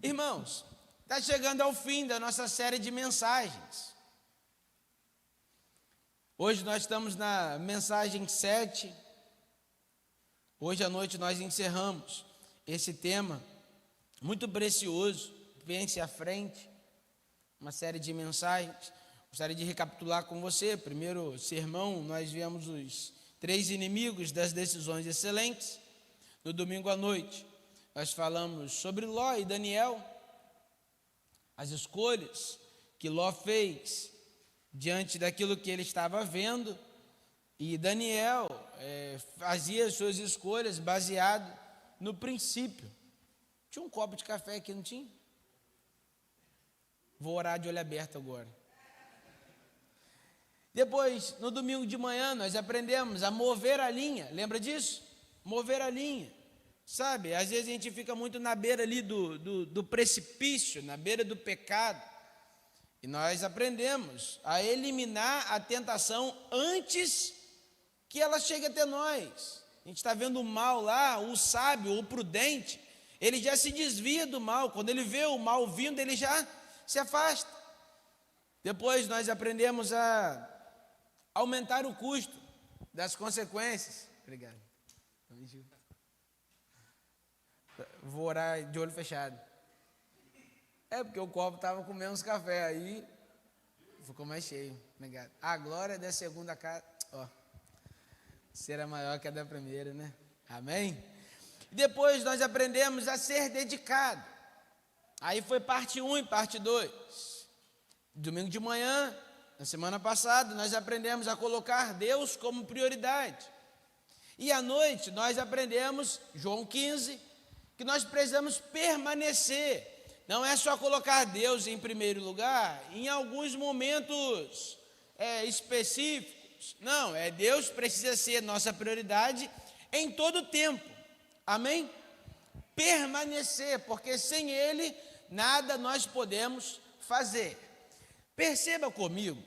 Irmãos, está chegando ao fim da nossa série de mensagens. Hoje nós estamos na mensagem 7. Hoje à noite nós encerramos esse tema muito precioso. Pense à frente, uma série de mensagens. Gostaria de recapitular com você. Primeiro sermão, nós vimos os 3 inimigos das decisões excelentes. No domingo à noite, nós falamos sobre Ló e Daniel, as escolhas que Ló fez diante daquilo que ele estava vendo, e Daniel fazia suas escolhas baseado no princípio. Tinha um copo de café aqui, não tinha? Vou orar de olho aberto agora. Depois, no domingo de manhã, nós aprendemos a mover a linha. Lembra disso? Mover a linha. Sabe, às vezes a gente fica muito na beira ali do precipício, na beira do pecado. E nós aprendemos a eliminar a tentação antes que ela chegue até nós. A gente está vendo o mal lá, o sábio, o prudente, ele já se desvia do mal. Quando ele vê o mal vindo, ele já se afasta. Depois nós aprendemos a aumentar o custo das consequências. Obrigado. Vou orar de olho fechado. Porque o copo estava com menos café, aí ficou mais cheio. Obrigado. A glória da segunda casa, será maior que a da primeira, né? Amém? Depois nós aprendemos a ser dedicado. Aí foi parte 1 e parte 2. Domingo de manhã, na semana passada, nós aprendemos a colocar Deus como prioridade. E à noite nós aprendemos, João 15, que nós precisamos permanecer. Não é só colocar Deus em primeiro lugar em alguns momentos específicos. Não, Deus precisa ser nossa prioridade em todo o tempo. Amém? Permanecer, porque sem Ele nada nós podemos fazer. Perceba comigo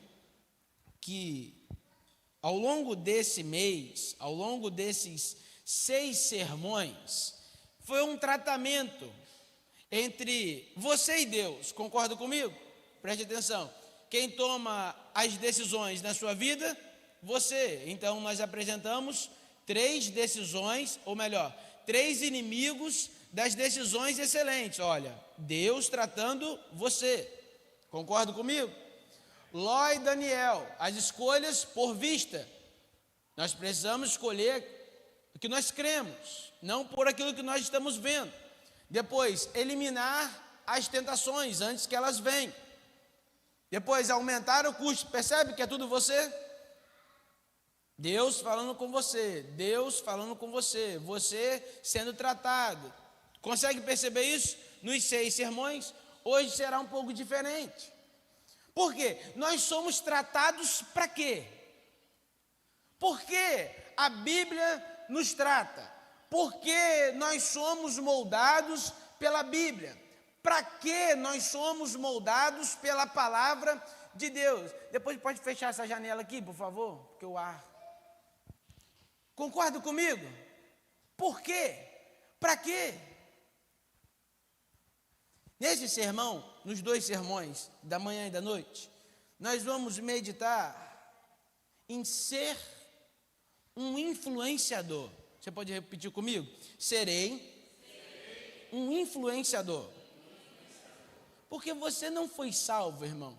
que ao longo desse mês, ao longo desses 6 sermões, foi um tratamento entre você e Deus. Concorda comigo? Preste atenção. Quem toma as decisões na sua vida? Você. Então nós apresentamos 3 decisões, ou melhor, 3 inimigos das decisões excelentes. Olha, Deus tratando você. Concorda comigo? Ló e Daniel, as escolhas por vista. Nós precisamos escolher o que nós cremos, não por aquilo que nós estamos vendo. Depois, eliminar as tentações antes que elas venham. Depois, aumentar o custo. Percebe que é tudo você? Deus falando com você, Deus falando com você, você sendo tratado. Consegue perceber isso? Nos 6 sermões, hoje será um pouco diferente. Por quê? Nós somos tratados para quê? Por que a Bíblia nos trata? Porque nós somos moldados pela Bíblia. Para que nós somos moldados pela palavra de Deus? Depois pode fechar essa janela aqui, por favor, porque o ar. Concorda comigo? Por quê? Para quê? Nesse sermão, nos 2 sermões, da manhã e da noite, nós vamos meditar em ser um influenciador. Você pode repetir comigo? Serei um influenciador. Porque você não foi salvo, irmão.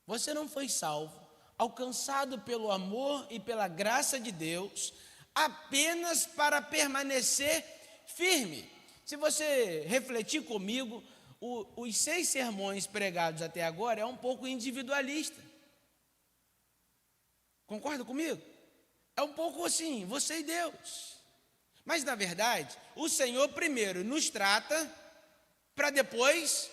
Você não foi salvo, alcançado pelo amor e pela graça de Deus, apenas para permanecer firme. Se você refletir comigo, os 6 sermões pregados até agora é um pouco individualista. Concorda comigo? É um pouco assim, você e Deus. Mas, na verdade, o Senhor primeiro nos trata, para depois...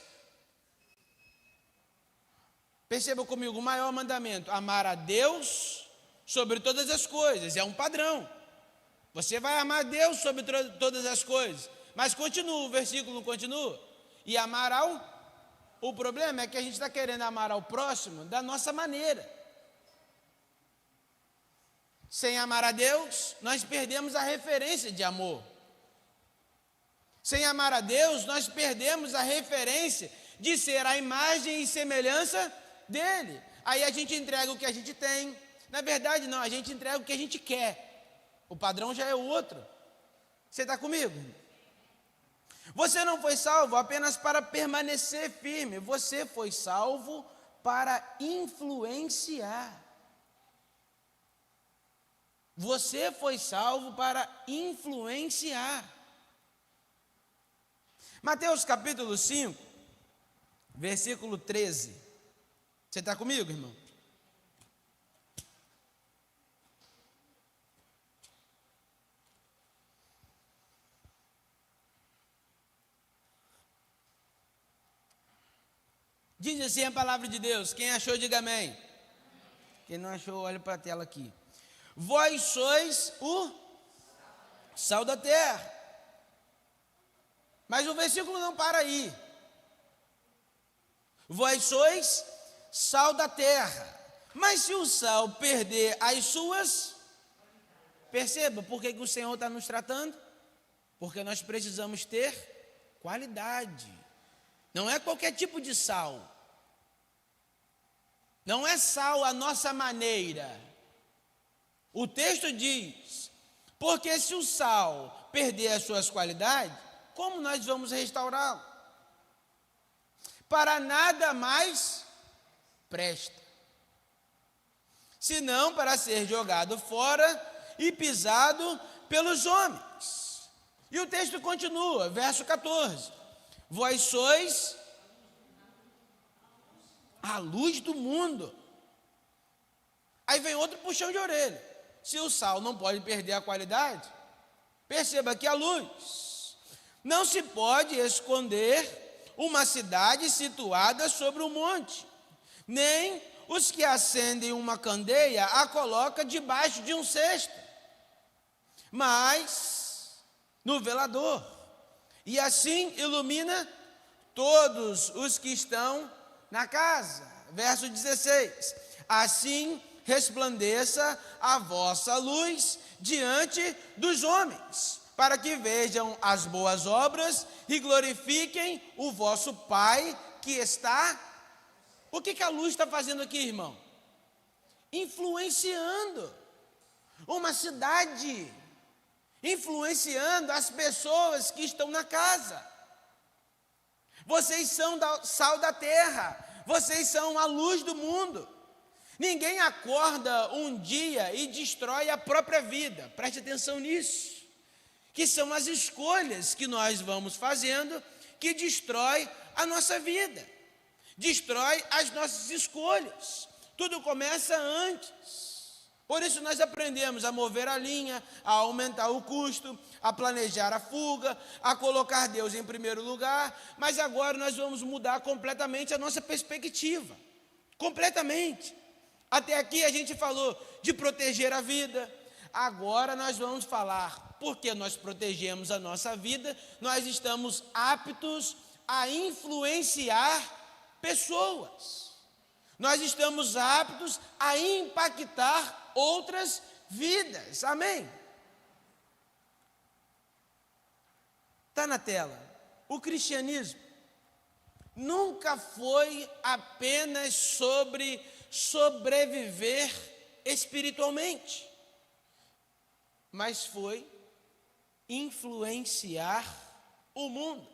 Perceba comigo, o maior mandamento, amar a Deus sobre todas as coisas, é um padrão. Você vai amar a Deus sobre todas as coisas. Mas continua, o versículo continua. E amar o problema é que a gente está querendo amar ao próximo da nossa maneira. Sem amar a Deus, nós perdemos a referência de amor. Sem amar a Deus, nós perdemos a referência de ser a imagem e semelhança dele. Aí a gente entrega o que a gente tem. Na verdade, não, a gente entrega o que a gente quer. O padrão já é outro. Você está comigo? Você não foi salvo apenas para permanecer firme. Você foi salvo para influenciar. Você foi salvo para influenciar. Mateus capítulo 5, versículo 13. Você está comigo, irmão? Diz assim a palavra de Deus. Quem achou, diga amém. Quem não achou, olha para a tela aqui. Vós sois o sal da terra. Mas o versículo não para aí. Vós sois sal da terra. Mas se o sal perder as suas... Perceba, por que o Senhor está nos tratando? Porque nós precisamos ter qualidade. Não é qualquer tipo de sal. Não é sal à nossa maneira. O texto diz, porque se o sal perder as suas qualidades, como nós vamos restaurá-lo? Para nada mais presta, senão para ser jogado fora e pisado pelos homens. E o texto continua, verso 14. Vós sois a luz do mundo. Aí vem outro puxão de orelha. Se o sal não pode perder a qualidade, perceba que a luz não se pode esconder uma cidade situada sobre um monte, nem os que acendem uma candeia a colocam debaixo de um cesto, mas no velador, e assim ilumina todos os que estão na casa. Verso 16. Assim resplandeça a vossa luz diante dos homens, para que vejam as boas obras e glorifiquem o vosso Pai que está... O que a luz está fazendo aqui, irmão? Influenciando uma cidade, influenciando as pessoas que estão na casa. Vocês são sal da terra, vocês são a luz do mundo. Ninguém acorda um dia e destrói a própria vida, preste atenção nisso, que são as escolhas que nós vamos fazendo que destrói a nossa vida, destrói as nossas escolhas. Tudo começa antes. Por isso nós aprendemos a mover a linha, a aumentar o custo, a planejar a fuga, a colocar Deus em primeiro lugar, mas agora nós vamos mudar completamente a nossa perspectiva, completamente. Até aqui a gente falou de proteger a vida, agora nós vamos falar, porque nós protegemos a nossa vida, nós estamos aptos a influenciar pessoas, nós estamos aptos a impactar outras vidas, amém? Está na tela. O cristianismo nunca foi apenas sobre sobreviver espiritualmente, mas foi influenciar o mundo.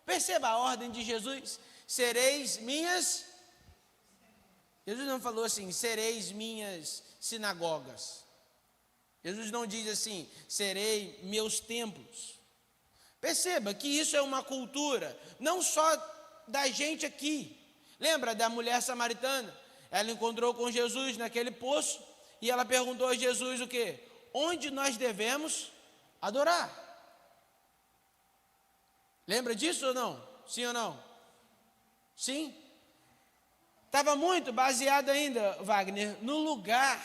Perceba a ordem de Jesus: sereis minhas... Jesus não falou assim, sereis minhas sinagogas. Jesus não diz assim, serei meus templos. Perceba que isso é uma cultura, não só da gente aqui. Lembra da mulher samaritana? Ela encontrou com Jesus naquele poço e ela perguntou a Jesus o quê? Onde nós devemos adorar? Lembra disso ou não? Sim ou não? Sim? Estava muito baseado ainda, Wagner, no lugar.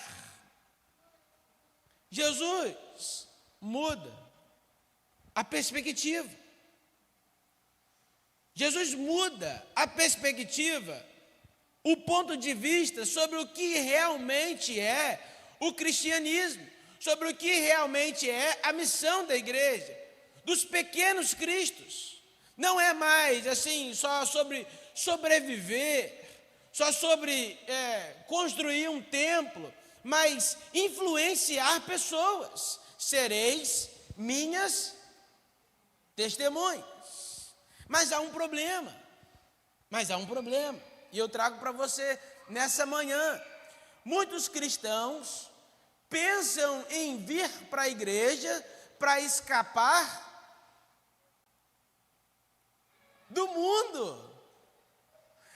Jesus muda a perspectiva. Jesus muda a perspectiva, o ponto de vista sobre o que realmente é o cristianismo, sobre o que realmente é a missão da igreja. dos pequenos cristos. Não é mais assim, só sobre sobreviver, só sobre construir um templo, mas influenciar pessoas. Sereis minhas testemunhas. Mas há um problema. E eu trago para você nessa manhã. Muitos cristãos pensam em vir para a igreja para escapar do mundo.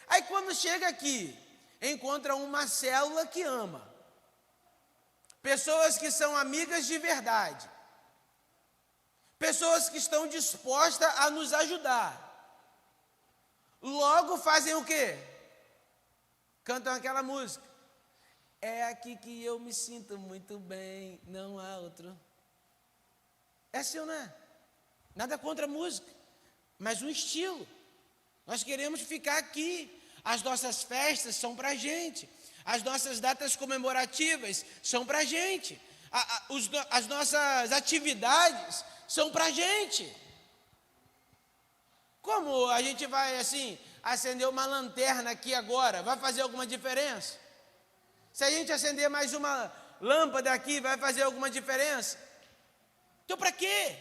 Aí quando chega aqui, encontra uma célula que ama. Pessoas que são amigas de verdade. Pessoas que estão dispostas a nos ajudar. Logo fazem o quê? Cantam aquela música. É aqui que eu me sinto muito bem, não há outro. É assim ou não é? Nada contra a música, mas um estilo. Nós queremos ficar aqui. As nossas festas são para a gente. As nossas datas comemorativas são para a gente. As nossas atividades são para a gente. Como a gente vai assim, acender uma lanterna aqui agora? Vai fazer alguma diferença? Se a gente acender mais uma lâmpada aqui, vai fazer alguma diferença? Então para quê?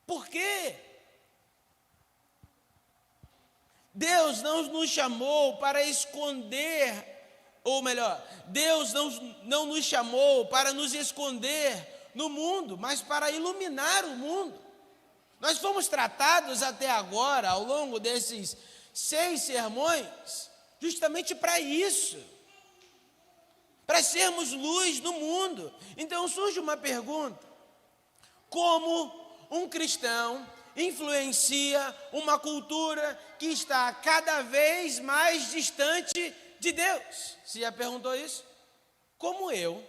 Por quê? Deus não nos chamou para esconder, ou melhor, Deus não nos chamou para nos esconder no mundo, mas para iluminar o mundo. Nós fomos tratados até agora, ao longo desses 6 sermões, justamente para isso, para sermos luz no mundo. Então surge uma pergunta: como um cristão influencia uma cultura que está cada vez mais distante de Deus? Você já perguntou isso? Como eu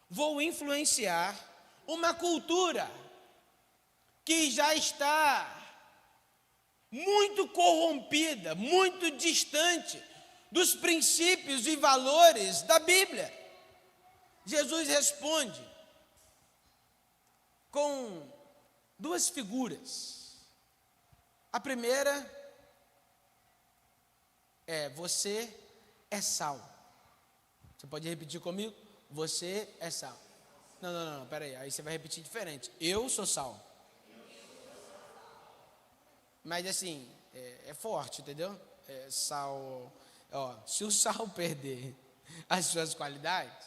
vou influenciar uma cultura que já está muito corrompida, muito distante dos princípios e valores da Bíblia? Jesus responde com 2 figuras. A primeira é: você é sal. Você pode repetir comigo? Você é sal. Não, peraí, aí você vai repetir diferente. Eu sou sal. Mas assim, é forte, entendeu? Sal, se o sal perder as suas qualidades,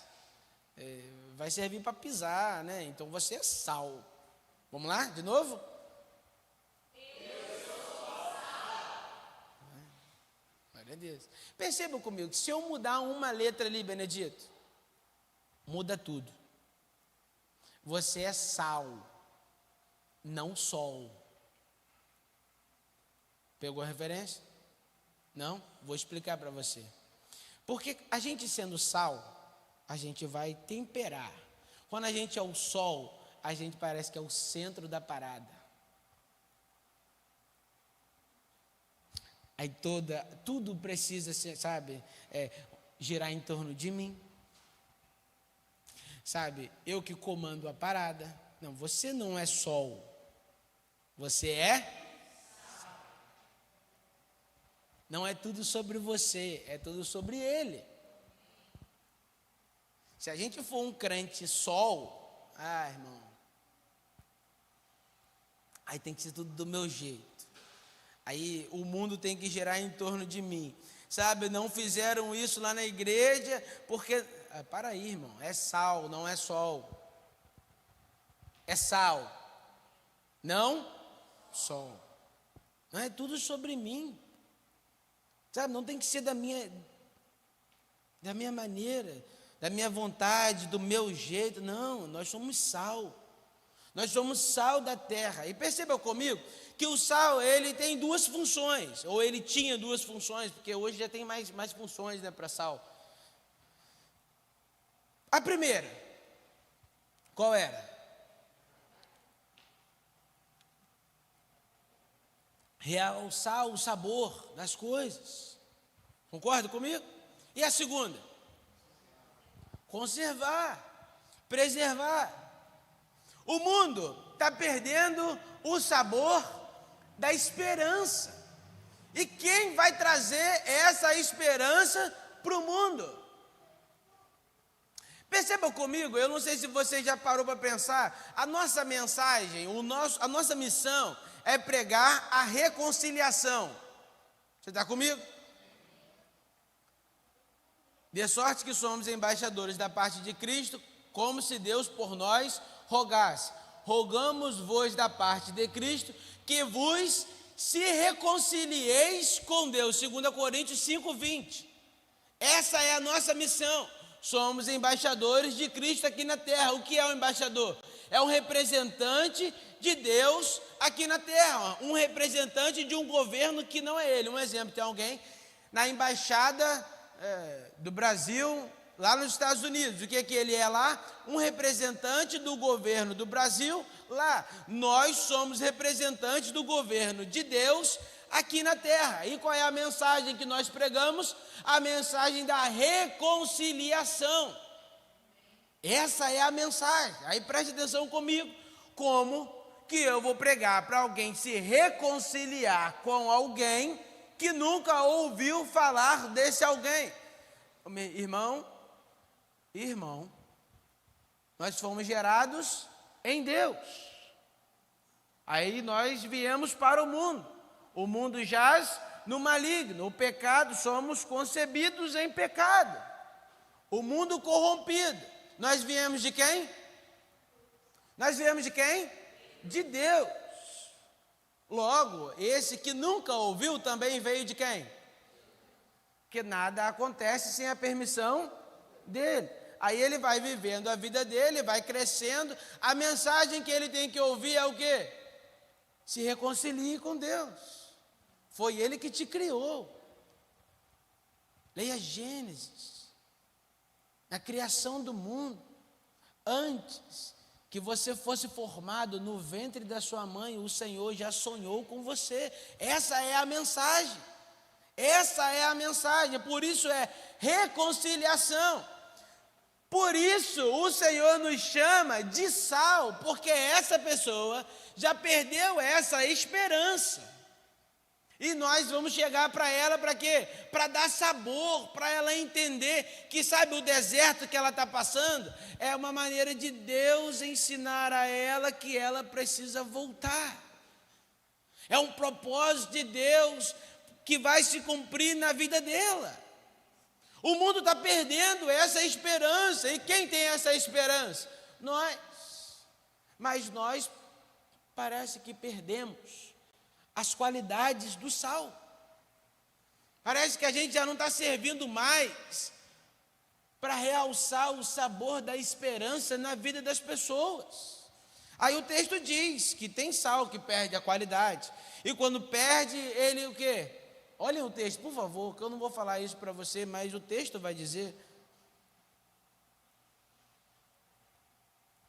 vai servir para pisar, né? Então você é sal. Vamos lá, de novo? Eu sou sal. Glória a Deus. Percebam comigo, se eu mudar uma letra ali, Benedito, muda tudo. Você é sal, não sol. Pegou a referência? Não? Vou explicar para você. Porque a gente sendo sal, a gente vai temperar. Quando a gente é o sol, a gente parece que é o centro da parada. Aí tudo precisa ser, sabe, girar em torno de mim. Sabe, eu que comando a parada. Não, você não é sol. Você é? Não é tudo sobre você, é tudo sobre Ele. Se a gente for um crente sol, irmão, aí tem que ser tudo do meu jeito. Aí o mundo tem que girar em torno de mim. Sabe, não fizeram isso lá na igreja, porque... para aí, irmão, é sal, não é sol. É sal, não sol. Não é tudo sobre mim. Sabe, não tem que ser da minha maneira, da minha vontade, do meu jeito. Não, nós somos sal. Nós somos sal da terra. E perceba comigo que o sal, ele tem 2 funções. Ou ele tinha 2 funções, porque hoje já tem mais funções, né, para sal. A primeira, qual era? Realçar o sabor das coisas. Concorda comigo? E a segunda? Conservar, preservar. O mundo está perdendo o sabor da esperança. E quem vai trazer essa esperança para o mundo? Perceba comigo, eu não sei se você já parou para pensar, a nossa mensagem, a nossa missão é pregar a reconciliação. Você está comigo? De sorte que somos embaixadores da parte de Cristo, como se Deus por nós rogasse. Rogamos-vos da parte de Cristo, que vos se reconcilieis com Deus. 2 Coríntios 5:20. Essa é a nossa missão. Somos embaixadores de Cristo aqui na terra. O que é um embaixador? É um representante de Deus aqui na terra. Um representante de um governo que não é ele. Um exemplo, tem alguém na embaixada do Brasil, lá nos Estados Unidos. O que é que ele é lá? Um representante do governo do Brasil lá. Nós somos representantes do governo de Deus aqui na terra. E qual é a mensagem que nós pregamos? A mensagem da reconciliação. Essa é a mensagem. Aí preste atenção comigo. Como que eu vou pregar para alguém se reconciliar com alguém que nunca ouviu falar desse alguém? Irmão, nós fomos gerados em Deus. Aí nós viemos para o mundo. O mundo jaz no maligno. O pecado, somos concebidos em pecado. O mundo corrompido. Nós viemos de quem? Nós viemos de quem? De Deus. Logo, esse que nunca ouviu também veio de quem? Que nada acontece sem a permissão dele. Aí ele vai vivendo a vida dele, vai crescendo. A mensagem que ele tem que ouvir é o quê? Se reconcilie com Deus. Foi ele que te criou. Leia Gênesis. Na criação do mundo. Antes que você fosse formado no ventre da sua mãe, o Senhor já sonhou com você. Essa é a mensagem. Essa é a mensagem. Por isso é reconciliação. Por isso o Senhor nos chama de sal, porque essa pessoa já perdeu essa esperança. E nós vamos chegar para ela para quê? Para dar sabor, para ela entender que, sabe, o deserto que ela está passando é uma maneira de Deus ensinar a ela que ela precisa voltar. É um propósito de Deus que vai se cumprir na vida dela. O mundo está perdendo essa esperança. E quem tem essa esperança? Nós. Mas nós parece que perdemos as qualidades do sal. Parece que a gente já não está servindo mais para realçar o sabor da esperança na vida das pessoas. Aí o texto diz que tem sal que perde a qualidade. E quando perde, ele o quê? Olhem o texto, por favor, que eu não vou falar isso para você, mas o texto vai dizer: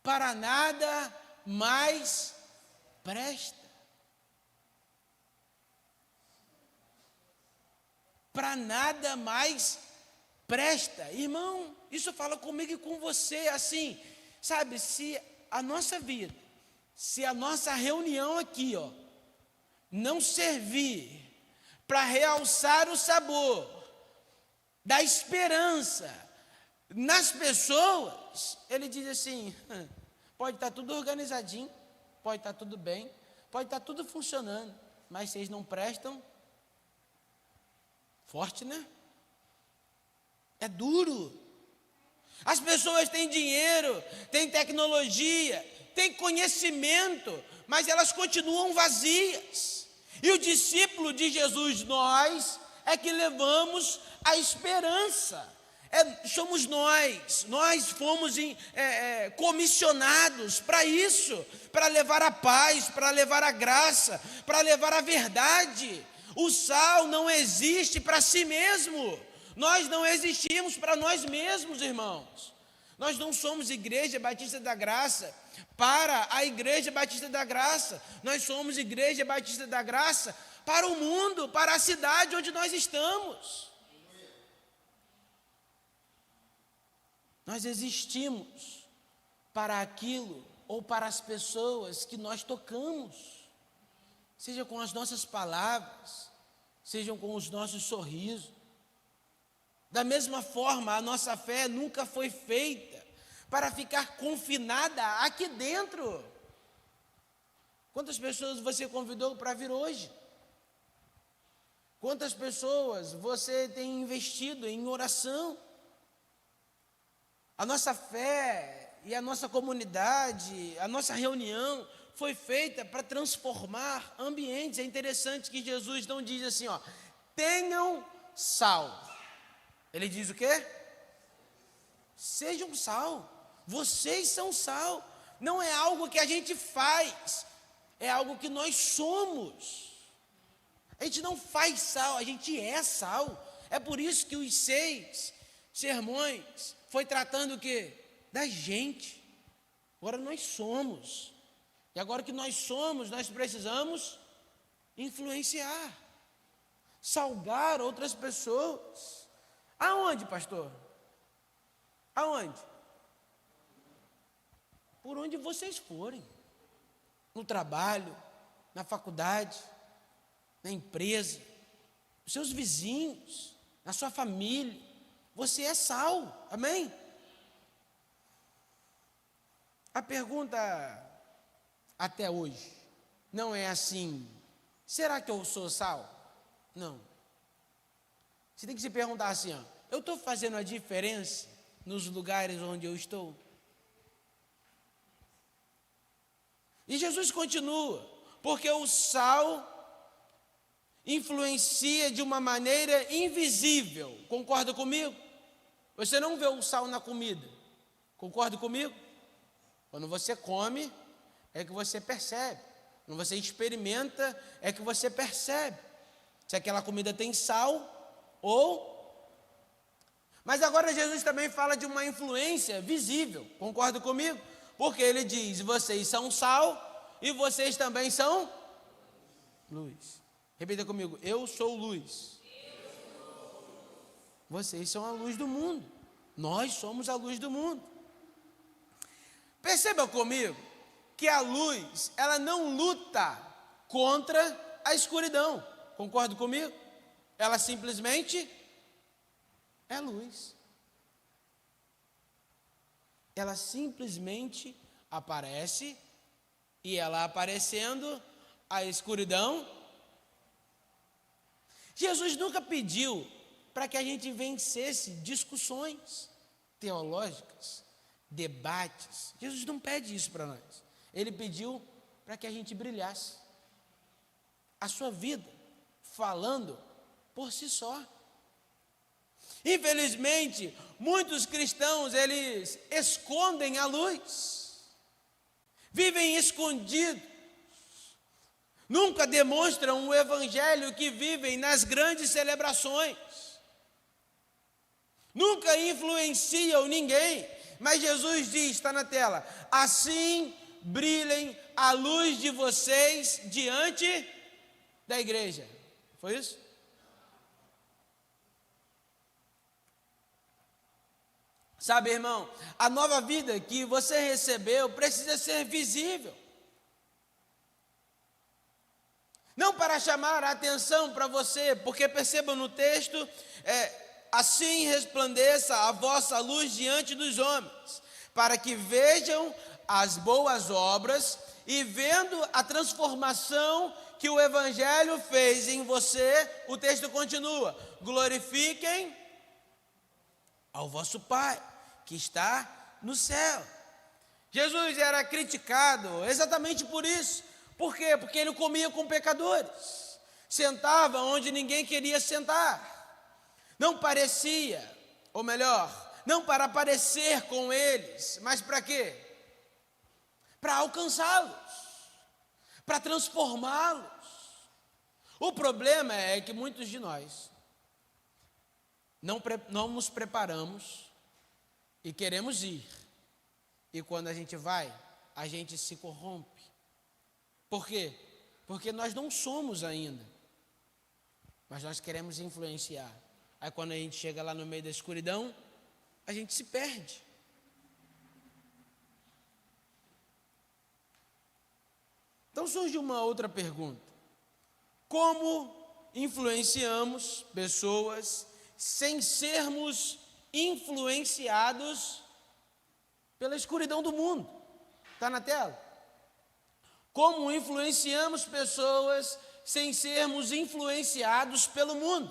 para nada mais presta. Para nada mais presta. Irmão, isso fala comigo e com você, assim, sabe, se a nossa vida, se a nossa reunião aqui, não servir para realçar o sabor da esperança nas pessoas, ele diz assim: pode estar tudo organizadinho, pode estar tudo bem, pode estar tudo funcionando, mas vocês não prestam. Forte, né? É duro. As pessoas têm dinheiro, têm tecnologia, têm conhecimento, mas elas continuam vazias. E o discípulo de Jesus, nós, é que levamos a esperança. Somos nós fomos comissionados para isso, para levar a paz, para levar a graça, para levar a verdade. O sal não existe para si mesmo. Nós não existimos para nós mesmos, irmãos. Nós não somos Igreja Batista da Graça para a Igreja Batista da Graça. Nós somos Igreja Batista da Graça para o mundo, para a cidade onde nós estamos. Nós existimos para aquilo ou para as pessoas que nós tocamos, seja com as nossas palavras, sejam com os nossos sorrisos. Da mesma forma, a nossa fé nunca foi feita para ficar confinada aqui dentro. Quantas pessoas você convidou para vir hoje? Quantas pessoas você tem investido em oração? A nossa fé e a nossa comunidade, a nossa reunião foi feita para transformar ambientes. É interessante que Jesus não diz assim, ó, tenham sal. Ele diz o quê? Sejam sal. Vocês são sal. Não é algo que a gente faz, é algo que nós somos. A gente não faz sal, a gente é sal. É por isso que os 6 sermões foi tratando o quê? Da gente. Agora nós somos. E agora que nós somos, nós precisamos influenciar, salgar outras pessoas. Aonde, pastor? Aonde? Por onde vocês forem. No trabalho, na faculdade, na empresa, nos seus vizinhos, na sua família. Você é sal, amém? A pergunta até hoje não é assim, será que eu sou sal? Não. Você tem que se perguntar assim, ó, eu estou fazendo a diferença nos lugares onde eu estou? E Jesus continua, porque o sal influencia de uma maneira invisível. Concorda comigo? Você não vê o sal na comida. Concorda comigo? Quando você come, é que você percebe. Quando você experimenta, é que você percebe se aquela comida tem sal ou... Mas agora Jesus também fala de uma influência visível. Concorda comigo? Porque ele diz, vocês são sal e vocês também são luz. Repita comigo, eu sou luz. Vocês são a luz do mundo. Nós somos a luz do mundo. Perceba comigo que a luz, ela não luta contra a escuridão. Concorda comigo? Ela simplesmente é luz. Ela simplesmente aparece e ela aparecendo, a escuridão. Jesus nunca pediu para que a gente vencesse discussões teológicas, debates. Jesus não pede isso para nós. Ele pediu para que a gente brilhasse. A sua vida falando por si só. Infelizmente, muitos cristãos, eles escondem a luz. Vivem escondidos. Nunca demonstram o evangelho que vivem nas grandes celebrações. Nunca influenciam ninguém. Mas Jesus diz, está na tela, assim brilhem a luz de vocês diante da igreja. Foi isso? Sabe, irmão, a nova vida que você recebeu precisa ser visível. Não para chamar a atenção para você, porque percebam no texto, assim resplandeça a vossa luz diante dos homens, para que vejam as boas obras e vendo a transformação que o Evangelho fez em você, o texto continua, glorifiquem ao vosso Pai, que está no céu. Jesus era criticado exatamente por isso. Por quê? Porque ele comia com pecadores, sentava onde ninguém queria sentar, não parecia, ou melhor, não para parecer com eles, mas para quê? Para alcançá-los, para transformá-los. O problema é que muitos de nós não nos preparamos e queremos ir, e quando a gente vai, a gente se corrompe. Por quê? Porque nós não somos ainda, mas nós queremos influenciar. Aí quando a gente chega lá no meio da escuridão, a gente se perde. Então surge uma outra pergunta: como influenciamos pessoas sem sermos influenciados pela escuridão do mundo? Está na tela? Como influenciamos pessoas sem sermos influenciados pelo mundo?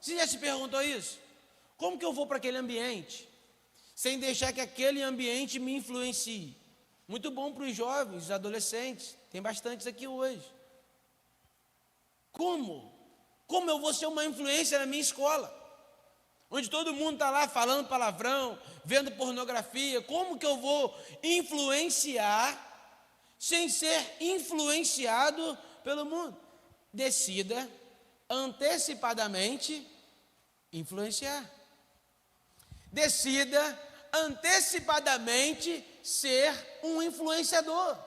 Você já se perguntou isso? Como que eu vou para aquele ambiente sem deixar que aquele ambiente me influencie? Muito bom para os jovens, os adolescentes, tem bastantes aqui hoje. Como? Como eu vou ser uma influência na minha escola? Onde todo mundo está lá falando palavrão, vendo pornografia. Como que eu vou influenciar sem ser influenciado pelo mundo? Decida antecipadamente influenciar. Decida antecipadamente ser um influenciador.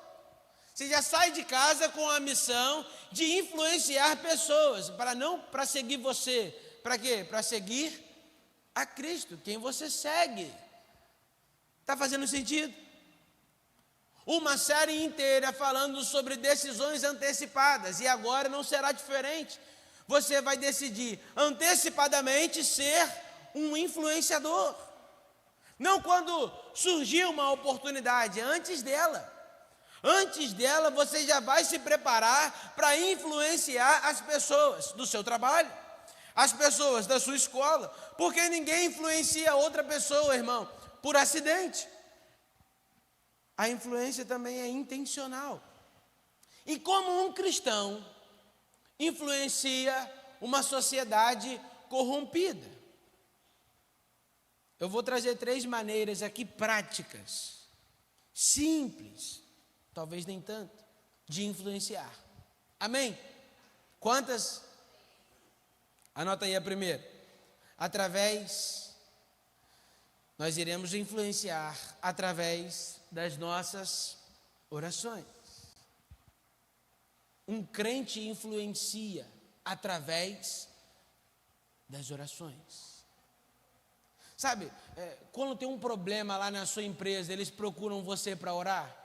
Você já sai de casa com a missão de influenciar pessoas, para seguir você. Para quê? Para seguir a Cristo, quem você segue. Está fazendo sentido? Uma série inteira falando sobre decisões antecipadas, e agora não será diferente. Você vai decidir antecipadamente ser um influenciador. Não quando surgir uma oportunidade, antes dela. Antes dela, você já vai se preparar para influenciar as pessoas do seu trabalho, as pessoas da sua escola, porque ninguém influencia outra pessoa, irmão, por acidente. A influência também é intencional. E como um cristão influencia uma sociedade corrompida? Eu vou trazer 3 maneiras aqui práticas, simples, talvez nem tanto, de influenciar. Amém? Quantas? Anota aí a primeira. Nós iremos influenciar através das nossas orações. Um crente influencia através das orações. Sabe, quando tem um problema lá na sua empresa, eles procuram você para orar?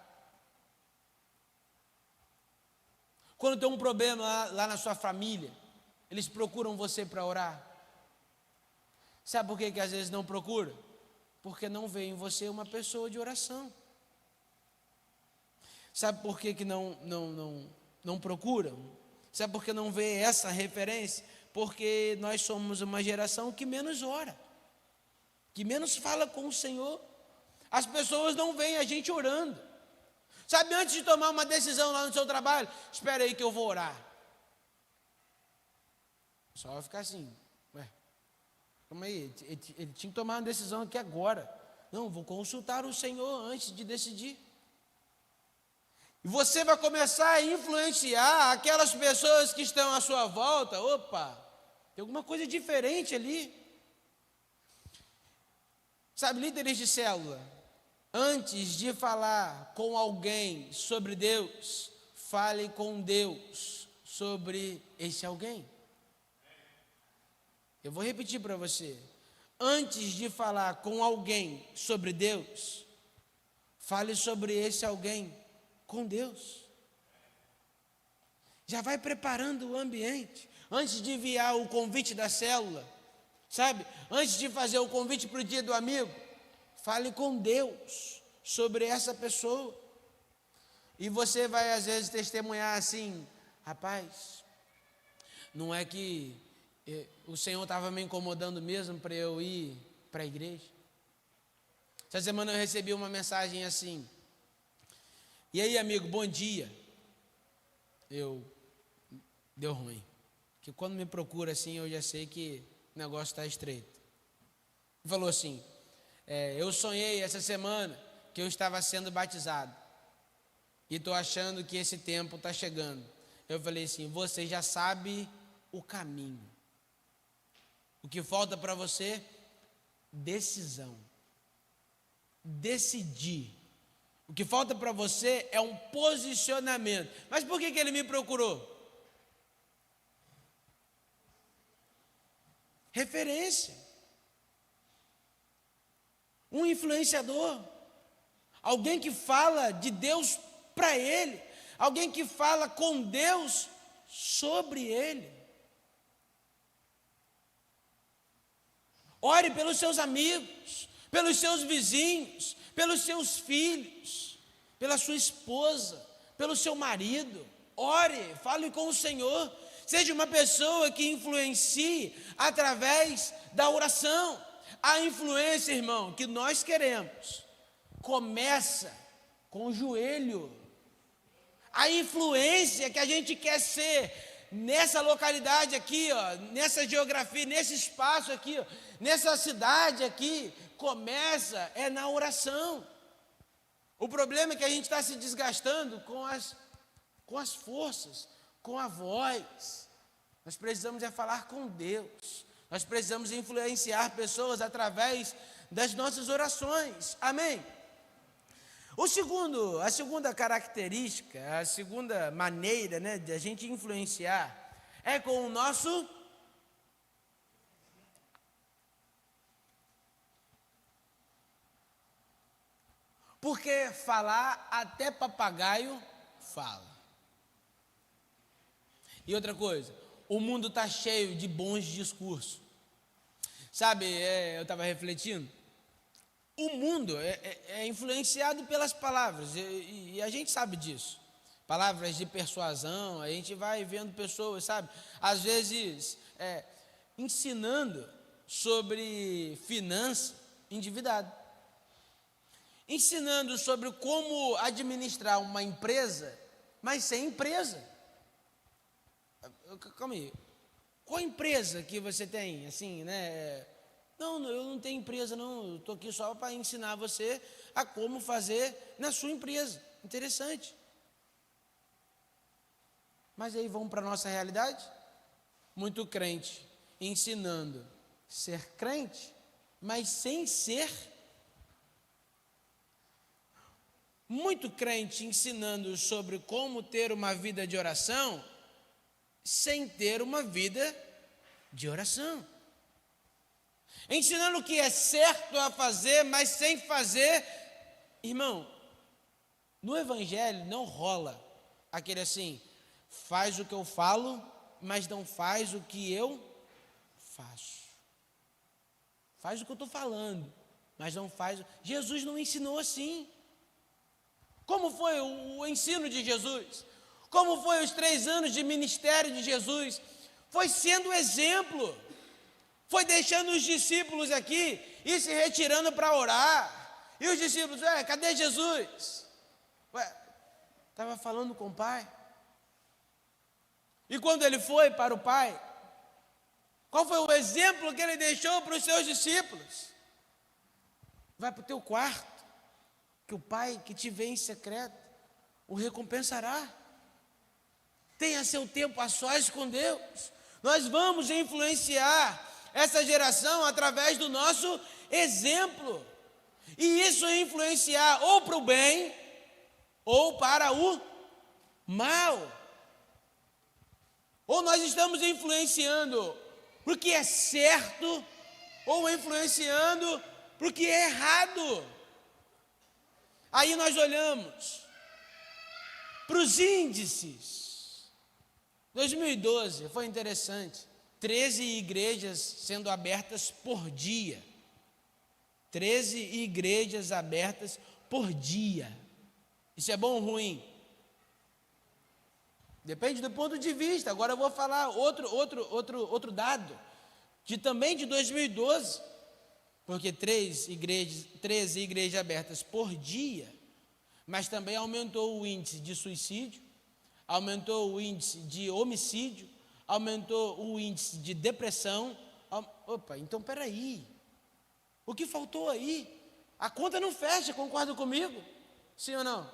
Quando tem um problema lá na sua família, eles procuram você para orar? Sabe por que às vezes não procura? Porque não vê em você uma pessoa de oração. Sabe por que não procuram? Sabe por que não vê essa referência? Porque nós somos uma geração que menos ora, que menos fala com o Senhor. As pessoas não veem a gente orando. Sabe, antes de tomar uma decisão lá no seu trabalho, espera aí que eu vou orar. Só vai ficar assim, calma aí, ele tinha que tomar uma decisão aqui agora. Não, vou consultar o Senhor antes de decidir. E você vai começar a influenciar aquelas pessoas que estão à sua volta. Opa, tem alguma coisa diferente ali. Sabe, líderes de célula, antes de falar com alguém sobre Deus, fale com Deus sobre esse alguém. Eu vou repetir para você. Antes de falar com alguém sobre Deus, fale sobre esse alguém com Deus. Já vai preparando o ambiente. Antes de enviar o convite da célula, sabe? Antes de fazer o convite para o dia do amigo, fale com Deus sobre essa pessoa. E você vai às vezes testemunhar assim: rapaz, não é que o Senhor estava me incomodando mesmo para eu ir para a igreja? Essa semana eu recebi uma mensagem assim: e aí, amigo, bom dia. Deu ruim. Que quando me procura assim, eu já sei que o negócio está estreito. Ele falou assim: eu sonhei essa semana que eu estava sendo batizado. E estou achando que esse tempo está chegando. Eu falei assim: você já sabe o caminho. O que falta para você? Decisão. Decidir. O que falta para você é um posicionamento. Mas por que ele me procurou? Referência. Um influenciador. Alguém que fala de Deus para ele. alguém que fala com Deus sobre ele. Ore pelos seus amigos, pelos seus vizinhos, pelos seus filhos, pela sua esposa, pelo seu marido. Ore, fale com o Senhor. Seja uma pessoa que influencie através da oração. A influência, irmão, que nós queremos, começa com o joelho. A influência que a gente quer ser nessa localidade aqui, ó, nessa geografia, nesse espaço aqui, ó, nessa cidade aqui, começa na oração. O problema é que a gente está se desgastando com as forças, com a voz. Nós precisamos falar com Deus. Nós precisamos influenciar pessoas através das nossas orações. Amém? A segunda característica, a segunda maneira, né, de a gente influenciar é com o nosso porque falar até papagaio fala. E outra coisa, o mundo está cheio de bons discursos. Sabe, eu estava refletindo. O mundo é influenciado pelas palavras, e a gente sabe disso. Palavras de persuasão, a gente vai vendo pessoas, sabe, às vezes ensinando sobre finanças, endividado. Ensinando sobre como administrar uma empresa, mas sem empresa. Calma aí. Qual empresa que você tem, assim, né? Não, eu não tenho empresa, não. Eu estou aqui só para ensinar você a como fazer na sua empresa. Interessante. Mas aí vamos para a nossa realidade? Muito crente ensinando ser crente, mas sem ser. Muito crente ensinando sobre como ter uma vida de oração, sem ter uma vida de oração. Ensinando o que é certo a fazer, mas sem fazer. Irmão, no evangelho não rola aquele assim, faz o que eu falo, mas não faz o que eu faço. Faz o que eu estou falando, mas não faz. Jesus não ensinou assim. Como foi o ensino de Jesus? Como foi os 3 anos de ministério de Jesus? Foi sendo exemplo. Foi deixando os discípulos aqui e se retirando para orar. E os discípulos, cadê Jesus? Estava falando com o Pai. E quando ele foi para o Pai, qual foi o exemplo que ele deixou para os seus discípulos? Vai para o teu quarto, que o Pai que te vê em secreto o recompensará. Tenha seu tempo a sós com Deus. Nós vamos influenciar essa geração através do nosso exemplo. E isso é influenciar ou para o bem ou para o mal. Ou nós estamos influenciando porque é certo ou influenciando porque é errado. Aí nós olhamos para os índices. 2012 foi interessante. 13 igrejas sendo abertas por dia. 13 igrejas abertas por dia. Isso é bom ou ruim? Depende do ponto de vista. Agora eu vou falar outro dado, também de 2012. Porque 13 igrejas abertas por dia, mas também aumentou o índice de suicídio, aumentou o índice de homicídio, aumentou o índice de depressão. Então peraí, o que faltou aí? A conta não fecha, concorda comigo? Sim ou não?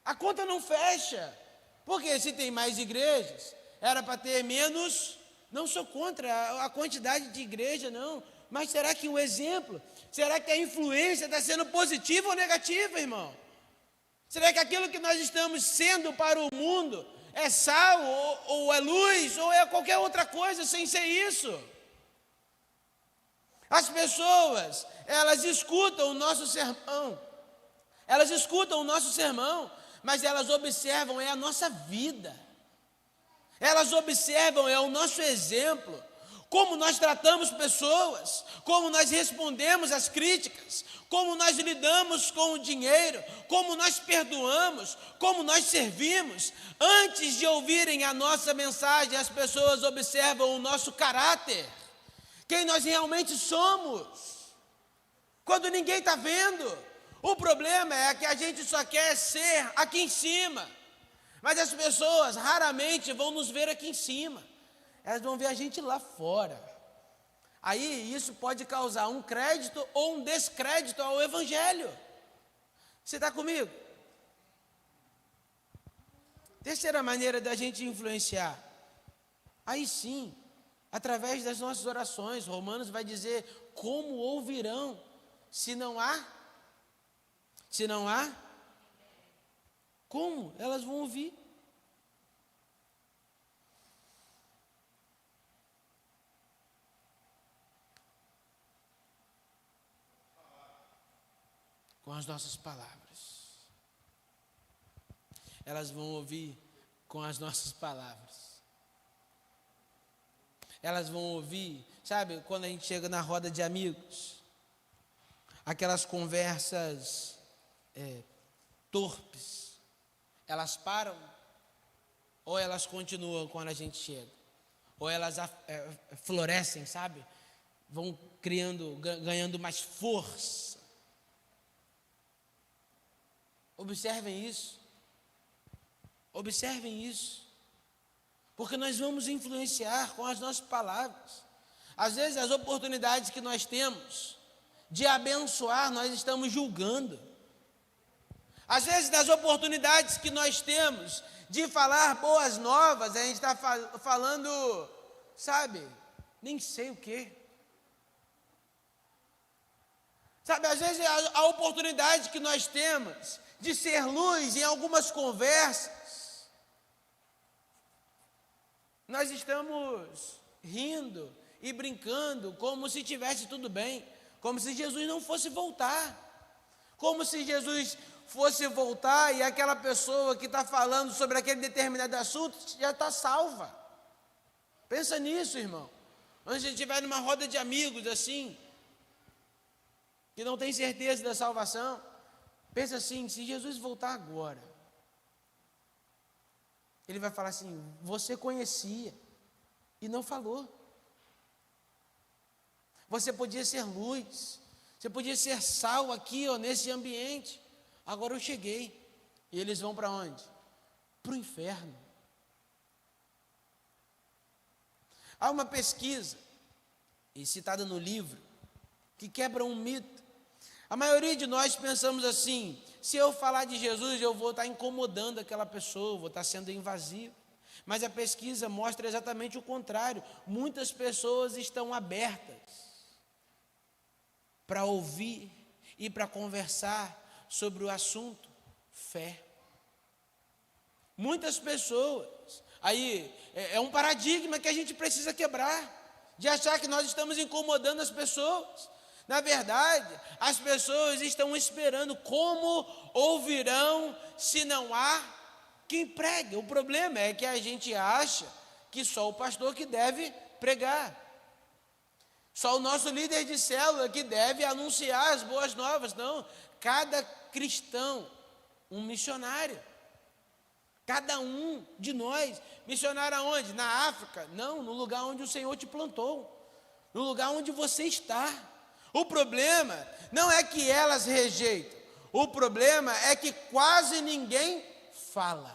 A conta não fecha, porque se tem mais igrejas, era para ter menos. Não sou contra a quantidade de igreja, não, mas será que o exemplo, será que a influência está sendo positiva ou negativa, irmão? Será que aquilo que nós estamos sendo para o mundo é sal, ou é luz, ou é qualquer outra coisa sem ser isso? As pessoas, elas escutam o nosso sermão, mas elas observam a nossa vida. Elas observam o nosso exemplo, como nós tratamos pessoas, como nós respondemos às críticas, como nós lidamos com o dinheiro, como nós perdoamos, como nós servimos. Antes de ouvirem a nossa mensagem, as pessoas observam o nosso caráter, quem nós realmente somos, quando ninguém está vendo. O problema é que a gente só quer ser aqui em cima, mas as pessoas raramente vão nos ver aqui em cima, elas vão ver a gente lá fora. Aí isso pode causar um crédito ou um descrédito ao Evangelho. Você está comigo? Terceira maneira da gente influenciar, aí sim, através das nossas orações. Romanos vai dizer: como ouvirão se não há? Como elas vão ouvir? Com as nossas palavras. Elas vão ouvir com as nossas palavras. Elas vão ouvir, sabe, quando a gente chega na roda de amigos, aquelas conversas torpes, elas param ou elas continuam quando a gente chega? Ou elas florescem, sabe? Vão ganhando mais força. Observem isso. Observem isso. Porque nós vamos influenciar com as nossas palavras. Às vezes as oportunidades que nós temos de abençoar, nós estamos julgando. Às vezes das oportunidades que nós temos de falar boas novas, a gente está falando, sabe, nem sei o quê. Sabe, às vezes a oportunidade que nós temos de ser luz em algumas conversas, nós estamos rindo e brincando como se tivesse tudo bem, como se Jesus não fosse voltar, como se Jesus fosse voltar e aquela pessoa que está falando sobre aquele determinado assunto já está salva. Pensa nisso, irmão. Quando a gente estiver numa roda de amigos assim, que não tem certeza da salvação, pensa assim: se Jesus voltar agora, Ele vai falar assim: você conhecia e não falou. Você podia ser luz, você podia ser sal aqui, nesse ambiente. Agora eu cheguei. E eles vão para onde? Para o inferno. Há uma pesquisa, e citada no livro, que quebra um mito. A maioria de nós pensamos assim: se eu falar de Jesus, eu vou estar incomodando aquela pessoa, vou estar sendo invasivo. Mas a pesquisa mostra exatamente o contrário. Muitas pessoas estão abertas para ouvir e para conversar sobre o assunto fé. Muitas pessoas, aí é um paradigma que a gente precisa quebrar, de achar que nós estamos incomodando as pessoas. Na verdade, as pessoas estão esperando: como ouvirão se não há quem pregue? O problema é que a gente acha que só o pastor que deve pregar, só o nosso líder de célula que deve anunciar as boas novas. Não, cada cristão, um missionário. Cada um de nós, missionário aonde? Na África? Não, no lugar onde o Senhor te plantou, no lugar onde você está. O problema não é que elas rejeitam, o problema é que quase ninguém fala.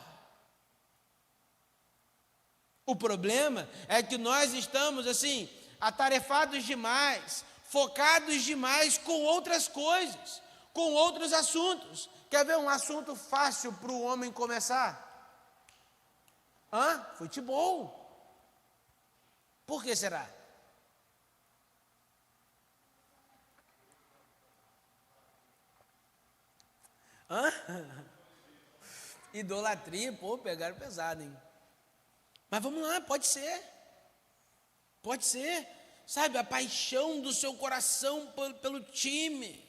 O problema é que nós estamos assim, atarefados demais, focados demais com outras coisas, com outros assuntos. Quer ver um assunto fácil para o homem começar? Futebol. Por que será? Idolatria, pegaram pesado, hein? Mas vamos lá, pode ser, sabe, a paixão do seu coração pelo time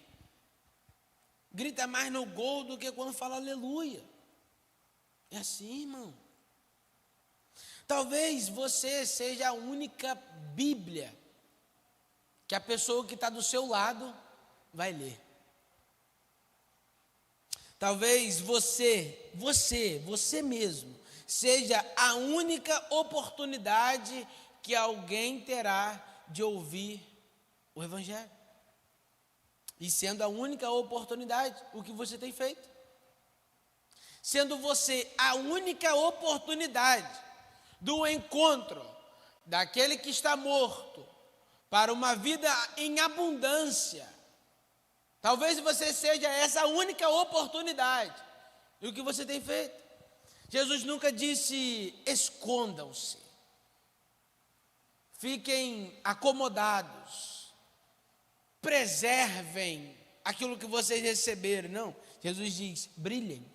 grita mais no gol do que quando fala aleluia. É assim, irmão. Talvez você seja a única Bíblia que a pessoa que está do seu lado vai ler. Talvez você mesmo, seja a única oportunidade que alguém terá de ouvir o Evangelho. E sendo a única oportunidade, o que você tem feito? Sendo você a única oportunidade do encontro daquele que está morto para uma vida em abundância. Talvez você seja essa única oportunidade. E o que você tem feito? Jesus nunca disse: escondam-se, fiquem acomodados, preservem aquilo que vocês receberam. Não, Jesus diz: brilhem.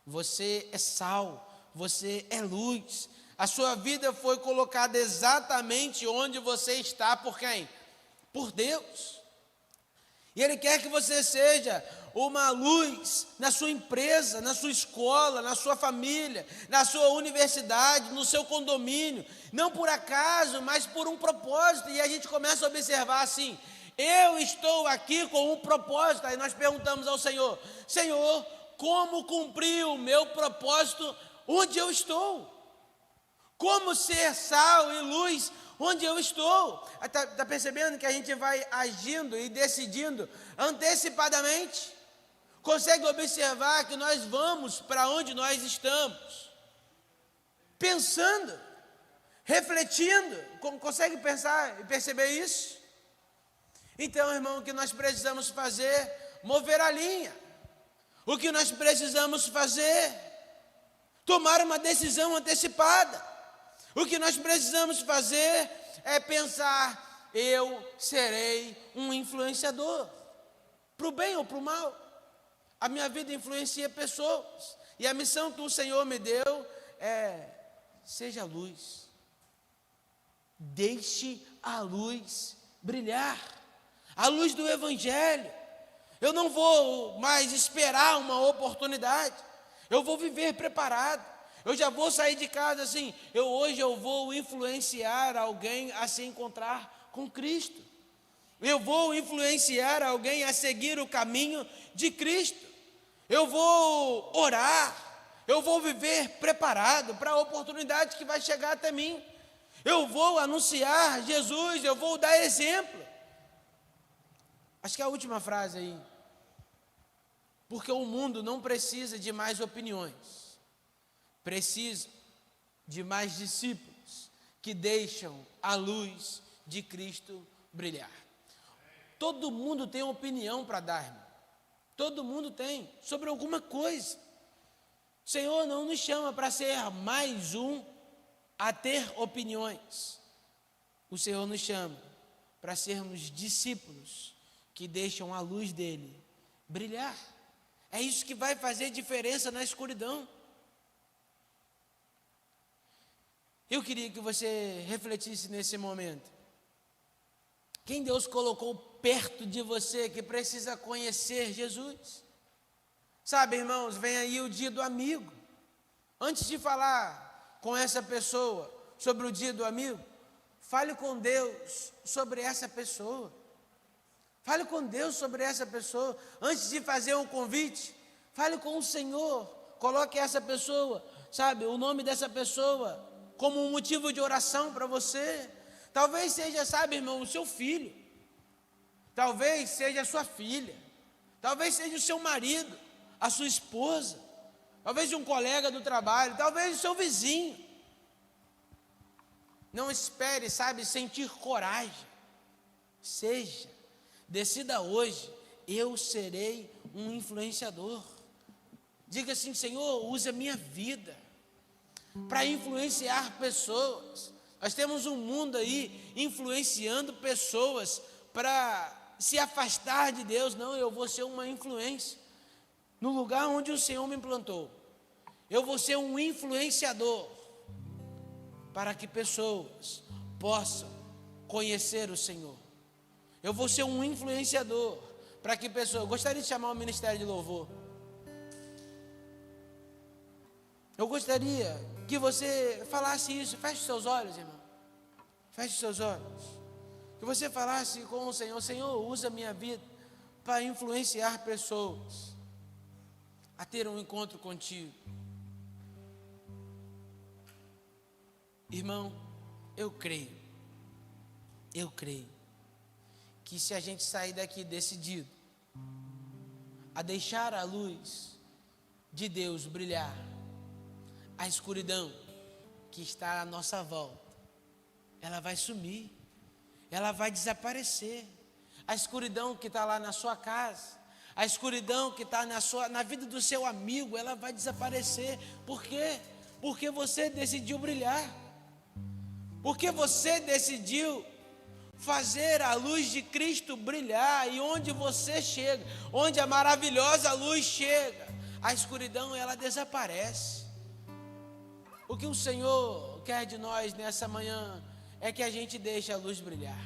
Você é sal, você é luz. A sua vida foi colocada exatamente onde você está. Por quem? Por Deus. E Ele quer que você seja uma luz na sua empresa, na sua escola, na sua família, na sua universidade, no seu condomínio. Não por acaso, mas por um propósito. E a gente começa a observar assim: eu estou aqui com um propósito. Aí nós perguntamos ao Senhor: Senhor, como cumprir o meu propósito onde eu estou? Como ser sal e luz onde eu estou? Está percebendo que a gente vai agindo e decidindo antecipadamente? Consegue observar que nós vamos para onde nós estamos? Pensando, refletindo. Consegue pensar e perceber isso? Então, irmão, o que nós precisamos fazer? Mover a linha. O que nós precisamos fazer? Tomar uma decisão antecipada. O que nós precisamos fazer é pensar: eu serei um influenciador, para o bem ou para o mal. A minha vida influencia pessoas, e a missão que o Senhor me deu é: seja luz, deixe a luz brilhar, a luz do Evangelho. Eu não vou mais esperar uma oportunidade, eu vou viver preparado. Eu já vou sair de casa assim: hoje eu vou influenciar alguém a se encontrar com Cristo. Eu vou influenciar alguém a seguir o caminho de Cristo. Eu vou orar. Eu vou viver preparado para a oportunidade que vai chegar até mim. Eu vou anunciar Jesus, eu vou dar exemplo. Acho que é a última frase aí. Porque o mundo não precisa de mais opiniões. Precisa de mais discípulos que deixam a luz de Cristo brilhar. Todo mundo tem opinião para dar, irmão. Todo mundo tem, sobre alguma coisa. O Senhor não nos chama para ser mais um a ter opiniões. O Senhor nos chama para sermos discípulos que deixam a luz dele brilhar. É isso que vai fazer diferença na escuridão. Eu queria que você refletisse nesse momento. Quem Deus colocou perto de você que precisa conhecer Jesus? Sabe, irmãos, vem aí o dia do amigo. Antes de falar com essa pessoa sobre o dia do amigo, fale com Deus sobre essa pessoa. Fale com Deus sobre essa pessoa. Antes de fazer um convite, fale com o Senhor. Coloque essa pessoa, sabe, o nome dessa pessoa como um motivo de oração para você. Talvez seja, sabe, irmão, o seu filho. Talvez seja a sua filha. Talvez seja o seu marido, a sua esposa. Talvez um colega do trabalho. Talvez o seu vizinho. Não espere, sabe, sentir coragem. Seja. Decida hoje: eu serei um influenciador. Diga assim: Senhor, use a minha vida para influenciar pessoas. Nós temos um mundo aí influenciando pessoas para se afastar de Deus. Não, eu vou ser uma influência no lugar onde o Senhor me implantou. Eu vou ser um influenciador para que pessoas possam conhecer o Senhor. Eu vou ser um influenciador para que pessoas... Eu gostaria de chamar o Ministério de Louvor. Eu gostaria que você falasse isso. Feche os seus olhos, irmão. Feche os seus olhos. Que você falasse com o Senhor: Senhor, usa a minha vida para influenciar pessoas a ter um encontro contigo. Irmão, eu creio que se a gente sair daqui decidido a deixar a luz de Deus brilhar, a escuridão que está à nossa volta, ela vai sumir, ela vai desaparecer. A escuridão que está lá na sua casa, a escuridão que está na vida do seu amigo, ela vai desaparecer. Por quê? Porque você decidiu brilhar, porque você decidiu fazer a luz de Cristo brilhar. E onde você chega, onde a maravilhosa luz chega, a escuridão ela desaparece. O que o Senhor quer de nós nessa manhã é que a gente deixe a luz brilhar.